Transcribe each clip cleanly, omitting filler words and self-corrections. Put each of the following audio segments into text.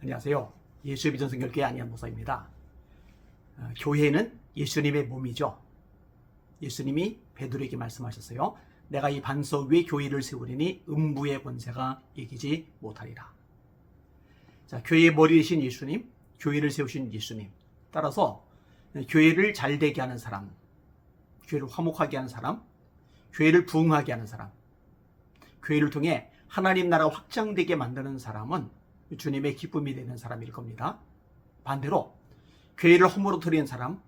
안녕하세요. 예수의 비전 선교교회 안희한 목사입니다. 교회는 예수님의 몸이죠. 예수님이 베드로에게 말씀하셨어요. 내가 이 반석 위에 교회를 세우리니 음부의 권세가 이기지 못하리라. 자, 교회의 머리이신 예수님, 교회를 세우신 예수님. 따라서 교회를 잘 되게 하는 사람, 교회를 화목하게 하는 사람, 교회를 부흥하게 하는 사람, 교회를 통해 하나님 나라가 확장되게 만드는 사람은 주님의 기쁨이 되는 사람일 겁니다. 반대로 교회를 허물어뜨리는 사람,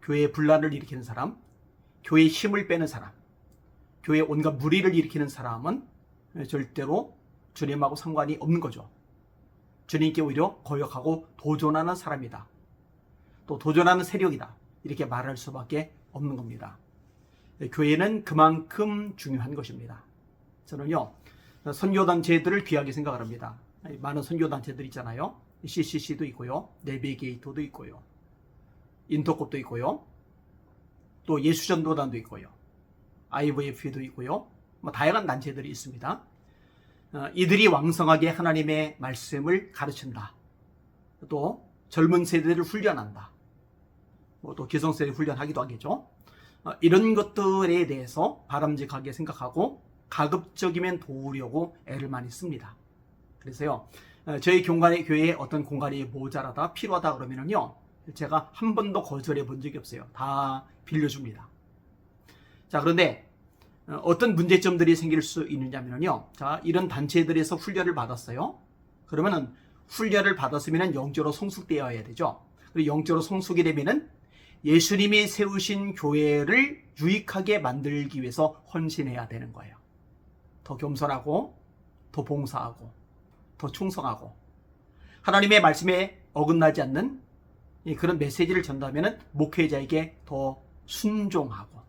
교회의 분란을 일으키는 사람, 교회의 힘을 빼는 사람, 교회의 온갖 무리를 일으키는 사람은 절대로 주님하고 상관이 없는 거죠. 주님께 오히려 거역하고 도전하는 사람이다. 또 도전하는 세력이다. 이렇게 말할 수밖에 없는 겁니다. 교회는 그만큼 중요한 것입니다. 저는요, 선교단체들을 귀하게 생각을 합니다. 많은 선교단체들 있잖아요. CCC도 있고요. 내비게이터도 있고요. 인터콥도 있고요. 또 예수전도단도 있고요. IVF도 있고요. 다양한 단체들이 있습니다. 이들이 왕성하게 하나님의 말씀을 가르친다. 또 젊은 세대를 훈련한다. 또 기성세대 훈련하기도 하겠죠. 이런 것들에 대해서 바람직하게 생각하고 가급적이면 도우려고 애를 많이 씁니다. 그래서요, 저희 교회에 어떤 공간이 모자라다, 필요하다 그러면은요, 제가 한 번도 거절해 본 적이 없어요. 다 빌려줍니다. 자, 그런데 어떤 문제점들이 생길 수 있느냐면요, 자, 이런 단체들에서 훈련을 받았어요. 그러면은 훈련을 받았으면 영적으로 성숙되어야 되죠. 그리고 영적으로 성숙이 되면은 예수님이 세우신 교회를 유익하게 만들기 위해서 헌신해야 되는 거예요. 더 겸손하고, 더 봉사하고, 더 충성하고, 하나님의 말씀에 어긋나지 않는 그런 메시지를 전달하면 목회자에게 더 순종하고,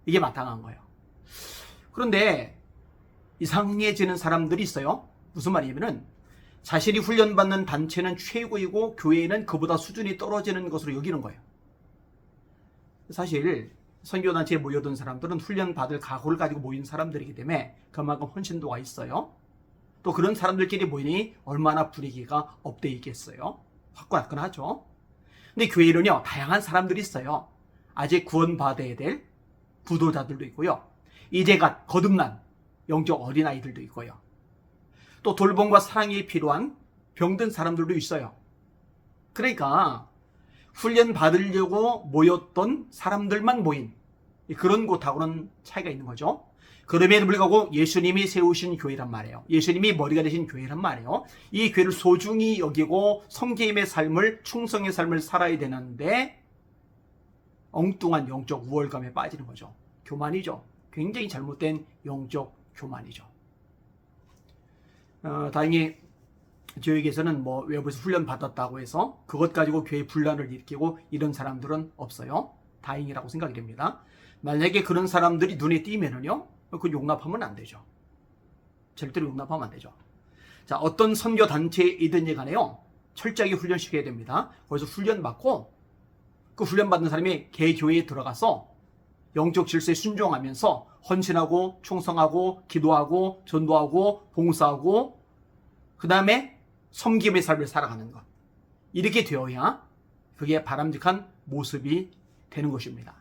이게 마땅한 거예요. 그런데 이상해지는 사람들이 있어요. 무슨 말이냐면은 자신이 훈련받는 단체는 최고이고 교회는 그보다 수준이 떨어지는 것으로 여기는 거예요. 사실 선교단체에 모여든 사람들은 훈련받을 각오를 가지고 모인 사람들이기 때문에 그만큼 헌신도가 있어요. 또 그런 사람들끼리 모이니 얼마나 분위기가 업돼 있겠어요. 화끈화끈하죠. 근데 교회는요, 다양한 사람들이 있어요. 아직 구원받아야 될 부도자들도 있고요. 이제 갓 거듭난 영적 어린아이들도 있고요. 또 돌봄과 사랑이 필요한 병든 사람들도 있어요. 그러니까 훈련 받으려고 모였던 사람들만 모인 그런 곳하고는 차이가 있는 거죠. 그럼에도 불구하고 예수님이 세우신 교회란 말이에요. 예수님이 머리가 되신 교회란 말이에요. 이 교회를 소중히 여기고 성계임의 삶을, 충성의 삶을 살아야 되는데 엉뚱한 영적 우월감에 빠지는 거죠. 교만이죠. 굉장히 잘못된 영적 교만이죠. 다행히 저에게서는 외부에서 훈련 받았다고 해서 그것 가지고 교회 분란을 일으키고 이런 사람들은 없어요. 다행이라고 생각이 됩니다. 만약에 그런 사람들이 눈에 띄면은요, 그 용납하면 안 되죠. 절대로 용납하면 안 되죠. 자, 어떤 선교 단체이든지 간에요, 철저하게 훈련시켜야 됩니다. 거기서 훈련받고 그 훈련받는 사람이 개 교회에 들어가서 영적 질서에 순종하면서 헌신하고 충성하고 기도하고 전도하고 봉사하고 그 다음에 섬김의 삶을 살아가는 것, 이렇게 되어야 그게 바람직한 모습이 되는 것입니다.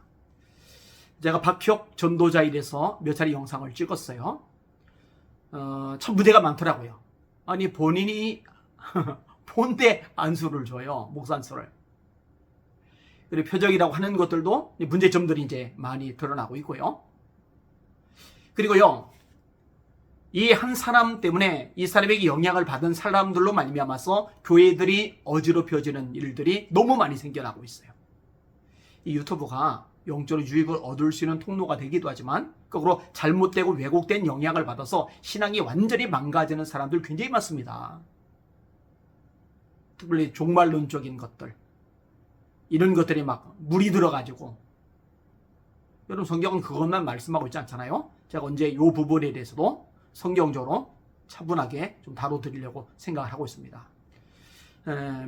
제가 박혁 전도자일에서 몇 차례 영상을 찍었어요. 참 무대가 많더라고요. 아니 본인이 본대 안수를 줘요. 목사 안수를. 그리고 표적이라고 하는 것들도 문제점들이 이제 많이 드러나고 있고요. 그리고요, 이 한 사람 때문에 이 사람에게 영향을 받은 사람들로 말미암아서 교회들이 어지럽혀지는 일들이 너무 많이 생겨나고 있어요. 이 유튜브가 영적으로 유익을 얻을 수 있는 통로가 되기도 하지만 거꾸로 잘못되고 왜곡된 영향을 받아서 신앙이 완전히 망가지는 사람들 굉장히 많습니다. 특별히 종말론적인 것들, 이런 것들이 막 물이 들어가지고, 여러분 성경은 그것만 말씀하고 있지 않잖아요. 제가 언제 이 부분에 대해서도 성경적으로 차분하게 좀 다뤄드리려고 생각을 하고 있습니다.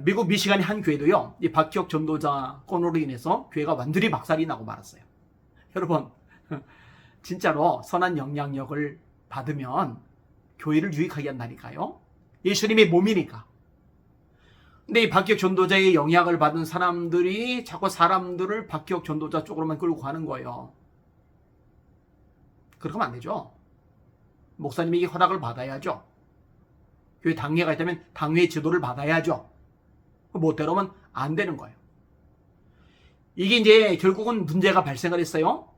미국 미시간의 한 교회도요, 이 박혁 전도자 건으로 인해서 교회가 완전히 박살이 나고 말았어요. 여러분, 진짜로 선한 영향력을 받으면 교회를 유익하게 한다니까요. 예수님의 몸이니까. 근데 이 박기혁 전도자의 영향을 받은 사람들이 자꾸 사람들을 박기혁 전도자 쪽으로만 끌고 가는 거예요. 그렇게 하면 안 되죠. 목사님에게 허락을 받아야죠. 교회 당회가 있다면 당회의 지도를 받아야죠. 못대로면 안 되는 거예요. 이게 이제 결국은 문제가 발생을 했어요.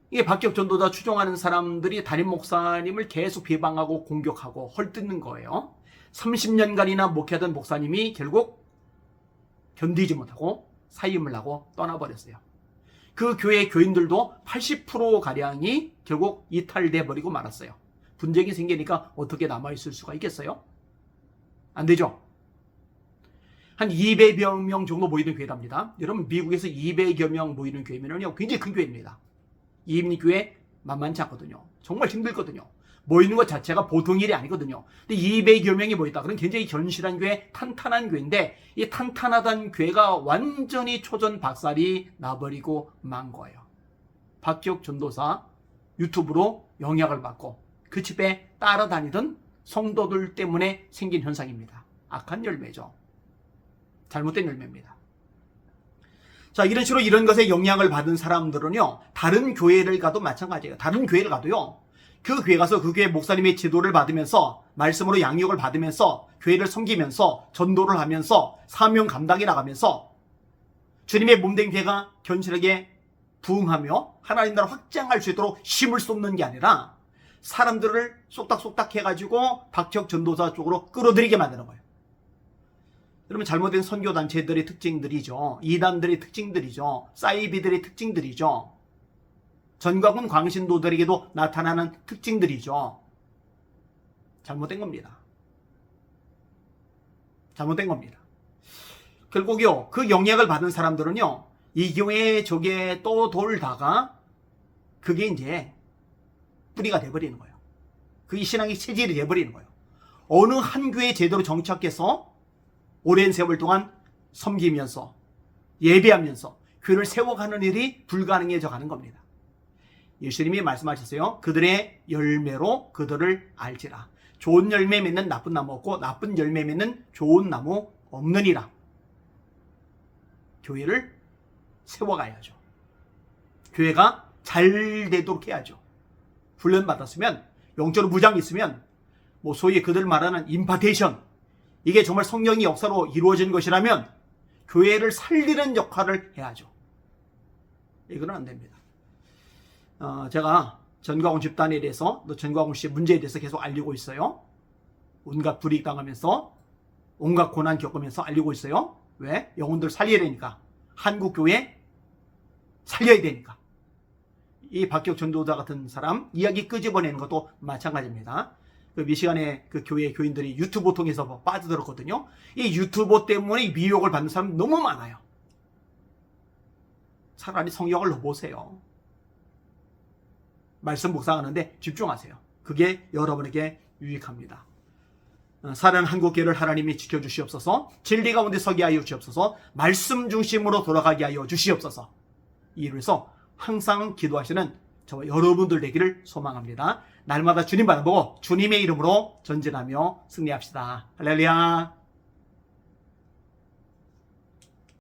이게 박기혁 전도자 추종하는 사람들이 담임 목사님을 계속 비방하고 공격하고 헐뜯는 거예요. 30년간이나 목회하던 목사님이 결국 견디지 못하고 사임을 하고 떠나버렸어요. 그 교회 교인들도 80%가량이 결국 이탈돼 버리고 말았어요. 분쟁이 생기니까 어떻게 남아있을 수가 있겠어요? 안 되죠. 한 200여 명 정도 모이는 교회랍니다. 여러분, 미국에서 200여 명 모이는 교회면요, 굉장히 큰 교회입니다. 이민 교회 만만치 않거든요. 정말 힘들거든요. 모이는 것 자체가 보통 일이 아니거든요. 근데 200여 명이 모였다. 그럼 굉장히 견실한 교회, 탄탄한 교회인데 이 탄탄하던 교회가 완전히 초전박살이 나버리고 만 거예요. 박기혁 전도사 유튜브로 영향을 받고 그 집에 따라다니던 성도들 때문에 생긴 현상입니다. 악한 열매죠. 잘못된 열매입니다. 자, 이런 식으로 이런 것에 영향을 받은 사람들은요, 다른 교회를 가도 마찬가지예요. 다른 교회를 가도요, 그 교회 가서 그 교회 목사님의 지도를 받으면서 말씀으로 양육을 받으면서 교회를 섬기면서 전도를 하면서 사명 감당해 나가면서 주님의 몸된 교회가 견실하게 부흥하며 하나님 나라 확장할 수 있도록 힘을 쏟는 게 아니라 사람들을 쏙닥쏙닥 해가지고 박기혁 전도사 쪽으로 끌어들이게 만드는 거예요. 여러분, 잘못된 선교단체들의 특징들이죠. 이단들의 특징들이죠. 사이비들의 특징들이죠. 전과군 광신도들에게도 나타나는 특징들이죠. 잘못된 겁니다. 잘못된 겁니다. 결국요, 그 영향을 받은 사람들은요, 이 교회 저게 또 돌다가 그게 이제 뿌리가 돼버리는 거예요. 그게 신앙의 체질이 돼버리는 거예요. 어느 한 교회 제대로 정착해서 오랜 세월 동안 섬기면서 예배하면서 교회를 세워가는 일이 불가능해져 가는 겁니다. 예수님이 말씀하셨어요. 그들의 열매로 그들을 알지라. 좋은 열매 맺는 나쁜 나무 없고 나쁜 열매 맺는 좋은 나무 없느니라. 교회를 세워가야죠. 교회가 잘 되도록 해야죠. 훈련받았으면, 영적으로 무장이 있으면, 뭐 소위 그들 말하는 임파테이션, 이게 정말 성령의 역사로 이루어진 것이라면 교회를 살리는 역할을 해야죠. 이거는 안 됩니다. 제가 전광훈 집단에 대해서, 또 전광훈 씨의 문제에 대해서 계속 알리고 있어요. 온갖 불이익 당하면서 온갖 고난 겪으면서 알리고 있어요. 왜? 영혼들 살려야 되니까. 한국 교회 살려야 되니까. 이 박기혁 전도자 같은 사람 이야기 끄집어내는 것도 마찬가지입니다. 그 미시간의 그 교회 교인들이 유튜브 통해서 빠져들었거든요. 이 유튜브 때문에 미혹을 받는 사람 너무 많아요. 차라리 성경을 넣어보세요. 말씀 묵상하는데 집중하세요. 그게 여러분에게 유익합니다. 사는 한국교회를 하나님이 지켜주시옵소서. 진리 가운데 서게 하여 주시옵소서. 말씀 중심으로 돌아가게 하여 주시옵소서. 이로해서 항상 기도하시는 저와 여러분들 되기를 소망합니다. 날마다 주님 바라보고 주님의 이름으로 전진하며 승리합시다. 할렐루야.